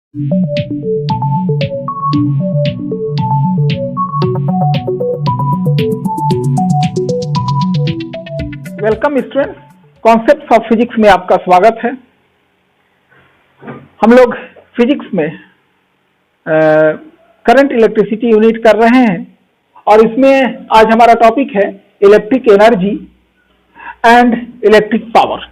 Welcome student, concepts of physics में आपका स्वागत है। हम लोग फिजिक्स में करंट इलेक्ट्रिसिटी यूनिट कर रहे हैं और इसमें आज हमारा टॉपिक है electric energy and electric power.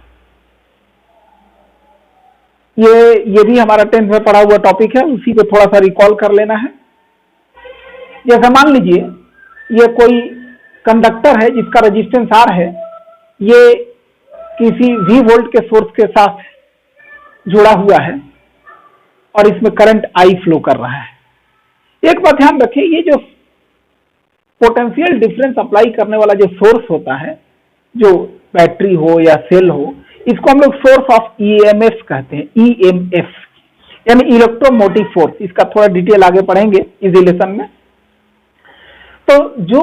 ये भी हमारा 10th में पढ़ा हुआ टॉपिक है, उसी को थोड़ा सा रिकॉल कर लेना है। जैसे मान लीजिए ये कोई कंडक्टर है जिसका रेजिस्टेंस R है, ये किसी V वोल्ट के सोर्स के साथ जुड़ा हुआ है और इसमें करंट I फ्लो कर रहा है। एक बात ध्यान रखिए, ये जो पोटेंशियल डिफरेंस अप्लाई करने वाला जो सोर्स होता है, जो बैटरी हो या सेल हो, इसको हम लोग सोर्स ऑफ EMF कहते हैं। EMF यानी इलेक्ट्रोमोटिव फोर्स। इसका थोड़ा डिटेल आगे पढ़ेंगे इस लेसन में। तो जो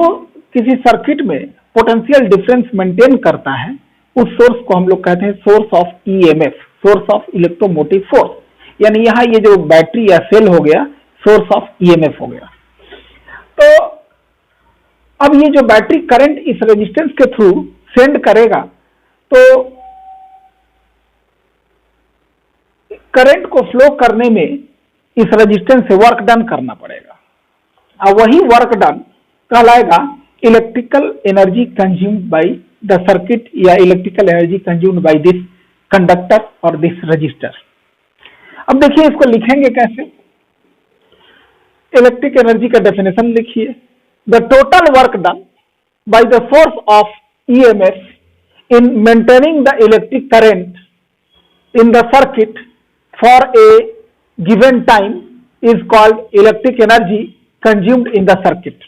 किसी सर्किट में पोटेंशियल डिफरेंस मेंटेन करता है, उस सोर्स को हम लोग कहते हैं source of EMF, source of electromotive force. यानी यहाँ ये जो बैटरी या सेल हो गया, सोर्स ऑफ EMF हो गया। तो अब ये जो बैटरी करंट इस रेजिस्टेंस के थ्रू सेंड करेगा, तो करंट को फ्लो करने में इस रेजिस्टेंस से वर्क डन करना पड़ेगा और वही वर्क डन कहलाएगा electrical energy consumed by the circuit या electrical energy consumed by this conductor और दिस रजिस्टर। अब देखिए इसको लिखेंगे कैसे। इलेक्ट्रिक एनर्जी का डेफिनेशन लिखिए, the total work done by the source of EMF in maintaining the electric current in the circuit for a given time is called electric energy consumed in the circuit।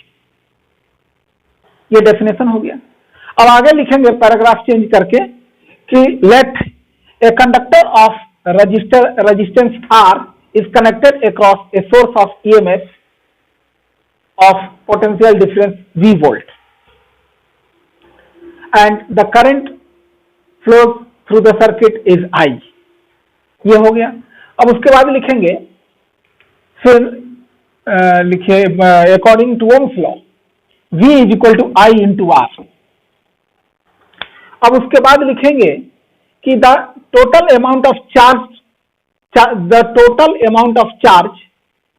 ये definition हो गया। अब आगे लिखेंगे paragraph change करके कि let a conductor of resistance R is connected across a source of EMF of potential difference V volt and the current flows through the circuit is I। ये हो गया। अब उसके बाद लिखेंगे, फिर लिखिए according to Ohm's law V is equal to I into R। अब उसके बाद लिखेंगे कि the total amount of charge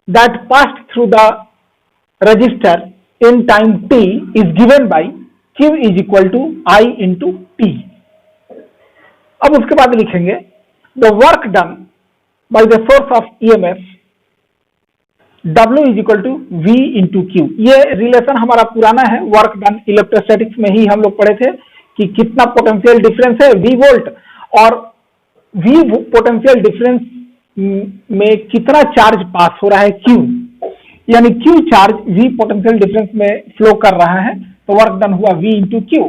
that passed through the register in time t is given by Q is equal to I into T। अब उसके बाद लिखेंगे the work done by the source of EMF W is equal to V into Q। ये relation हमारा पुराना है, work done electrostatics में ही हम लोग पढ़े थे कि कितना पोटेंशियल डिफरेंस है V वोल्ट और V पोटेंशियल डिफरेंस में कितना चार्ज पास हो रहा है Q, यानी Q charge V potential difference में फ्लो कर रहा है, तो वर्क डन हुआ V into Q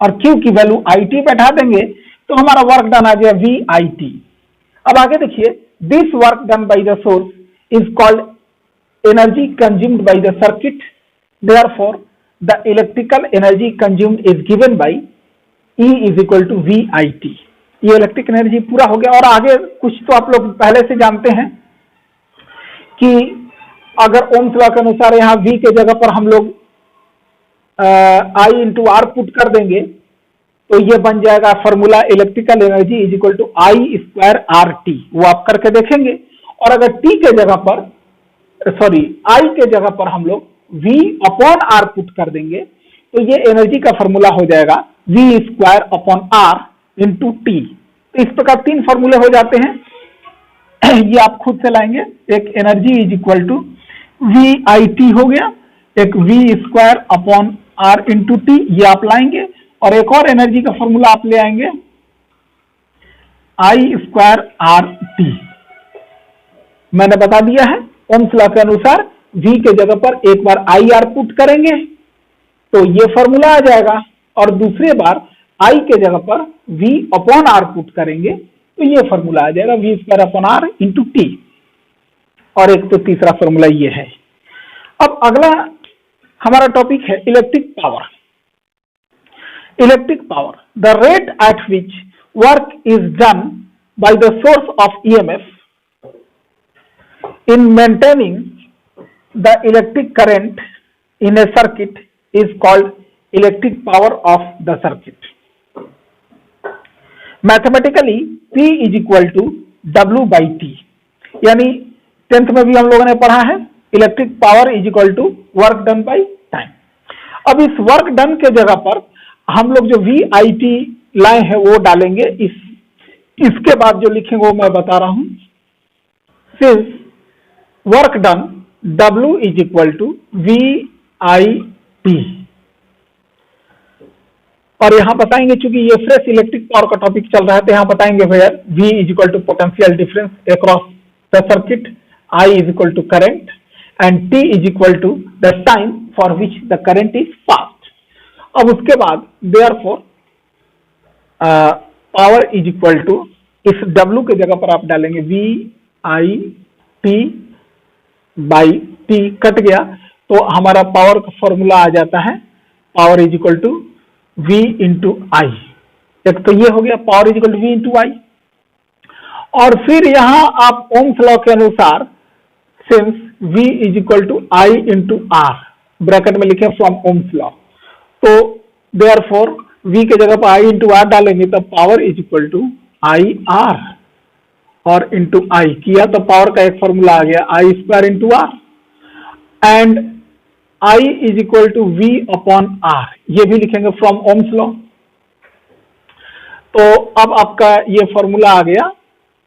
और Q की वैल्यू IT बैठा देंगे तो हमारा वर्क डन आ गया VIT। अब आगे देखिए, this work done by the source is called energy consumed by the circuit, therefore the electrical energy consumed is given by E is equal to VIT। ये electric energy पूरा हो गया। और आगे कुछ तो आप लोग पहले से जानते हैं कि अगर ओम्स लॉ के अनुसार यहाँ V के जगह पर हम लोग I इंटू R पुट कर देंगे तो ये बन जाएगा formula electrical energy is equal to I square RT। वो आप करके देखेंगे। और अगर T के जगह पर I के जगह पर हम लोग V अपॉन R पुट कर देंगे तो ये एनर्जी का फॉर्मूला हो जाएगा V square upon R into T। तो इस प्रकार तीन फॉर्मूले हो जाते हैं। ये आप खुद से लाएंगे। एक energy is equal to VIT हो गया, एक V square upon R into T, ये आप लाएंगे। और एक और एनर्जी का फॉर्मूला आप ले आएंगे I स्क्वायर RT। मैंने बता दिया है, ओम्स लॉ के अनुसार V के जगह पर एक बार IR पुट करेंगे तो ये फॉर्मूला आ जाएगा और दूसरे बार I के जगह पर V अपॉन R पुट करेंगे तो ये फॉर्मूला आ जाएगा V square upon R into T। और एक तो तीसरा फॉर्मूला ये है। अब अगला हमारा टॉपिक है electric power. Electric power, the rate at which work is done by the source of EMF in maintaining the electric current in a circuit is called electric power of the circuit. Mathematically P is equal to W by T, यानी 10th में भी हम लोगों ने पढ़ा है electric power is equal to work done by time. अब इस वर्क डन के जगह पर हम लोग जो VIT लाए हैं वो डालेंगे। इसके बाद जो लिखेंगे वो मैं बता रहा हूं। Since work done W is equal to VIT, और यहां बताएंगे चूंकि ये फ्रेश इलेक्ट्रिक पावर का टॉपिक चल रहा है तो यहां बताएंगे भैया V is equal to potential difference across the circuit, I is equal to current and T is equal to the time for which the current is passed। अब उसके बाद therefore power is equal to, इस W के जगह पर आप डालेंगे VIT by T, cut गया तो हमारा पावर का फॉर्मूला आ जाता है power is equal to V into I. एक तो ये हो गया power is equal to V into I, और फिर यहां आप ओम्स लॉ के अनुसार since V is equal to I into R, bracket में लिखे फ्रॉम ओम्स लॉ, तो देयरफॉर V के जगह पर I इंटू आर डालेंगे तो power is equal to I R, और इंटू आई किया तो पावर का एक फॉर्मूला आ गया I square into R, and I is equal to V upon R, ये भी लिखेंगे फ्रॉम ओम्स लॉ। तो अब आपका ये फॉर्मूला आ गया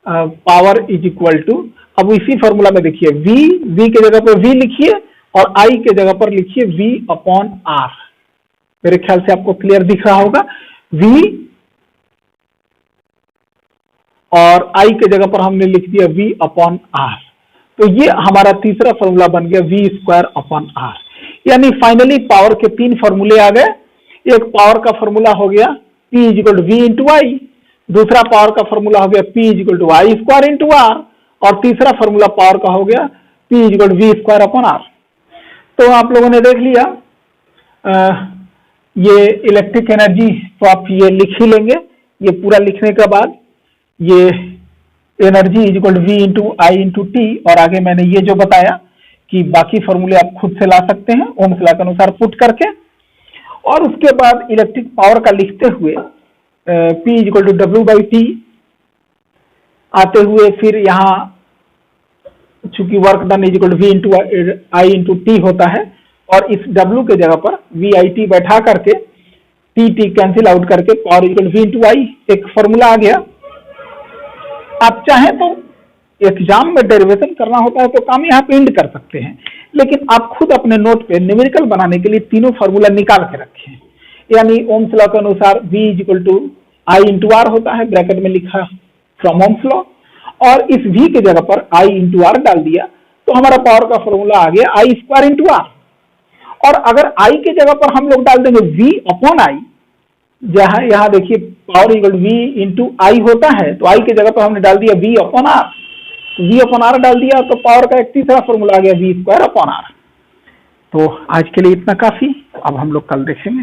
पावर इज इक्वल टू, अब इसी फॉर्मूला में देखिए V के जगह पर V लिखिए और I के जगह पर लिखिए V अपॉन आर। मेरे ख्याल से आपको क्लियर दिख रहा होगा, V और I के जगह पर हमने लिख दिया V अपॉन आर, तो ये हमारा तीसरा फॉर्मूला बन गया V स्क्वायर अपॉन आर। यानी फाइनली पावर के 3 फॉर्मूले आ गए। एक पावर का फॉर्मूला हो गया P is equal to V into I, दूसरा पावर का फॉर्मूला हो गया P is equal to I square into R, और तीसरा फॉर्मूला पावर का हो गया P is equal to V square upon R. तो आप लोगों ने देख लिया ये इलेक्ट्रिक एनर्जी, तो आप ये लिख ही लेंगे। ये पूरा लिखने के बाद ये energy is equal to V into I into T, और आगे मैंने ये जो बताया कि बाकी फॉर्मूले आप खुद से ला सकते हैं ओम्स लॉ के अनुसार पुट करके। और उसके बाद इलेक्ट्रिक पावर का लिखते हुए P is equal to W by T आते हुए, फिर यहाँ चूंकि work done is equal to V into I into T होता है, और इस W के जगह पर VIT बैठा करके T कैंसिल आउट करके power is equal to V into I, एक फॉर्मूला आ गया। आप चाहें तो एग्जाम में डेरिवेशन करना होता है तो काम यहाँ पे एंड कर सकते हैं, लेकिन आप खुद अपने नोट पे न्यूमेरिकल बनाने के लिए तीनों फॉर्मूला निकाल के रखें। यानी ओम्स लॉ के अनुसार V is equal to I into R होता है, ब्रैकेट में लिखा फ्रॉम ओम्स लॉ, और इस V के जगह पर I इंटू आर डाल दिया तो हमारा पावर का फॉर्मूला आ गया I स्क्वायर इंटू आर। और अगर I के जगह पर हम लोग डाल देंगे V अपॉन आई, जहां यहाँ देखिए power equal to V into I होता है, तो I के जगह पर हमने डाल दिया V upon R, V upon R डाल दिया तो पावर का एक तीसरा फॉर्मूला आ गया V स्क्वायर अपॉन आर। तो आज के लिए इतना काफी, अब हम लोग कल देखेंगे।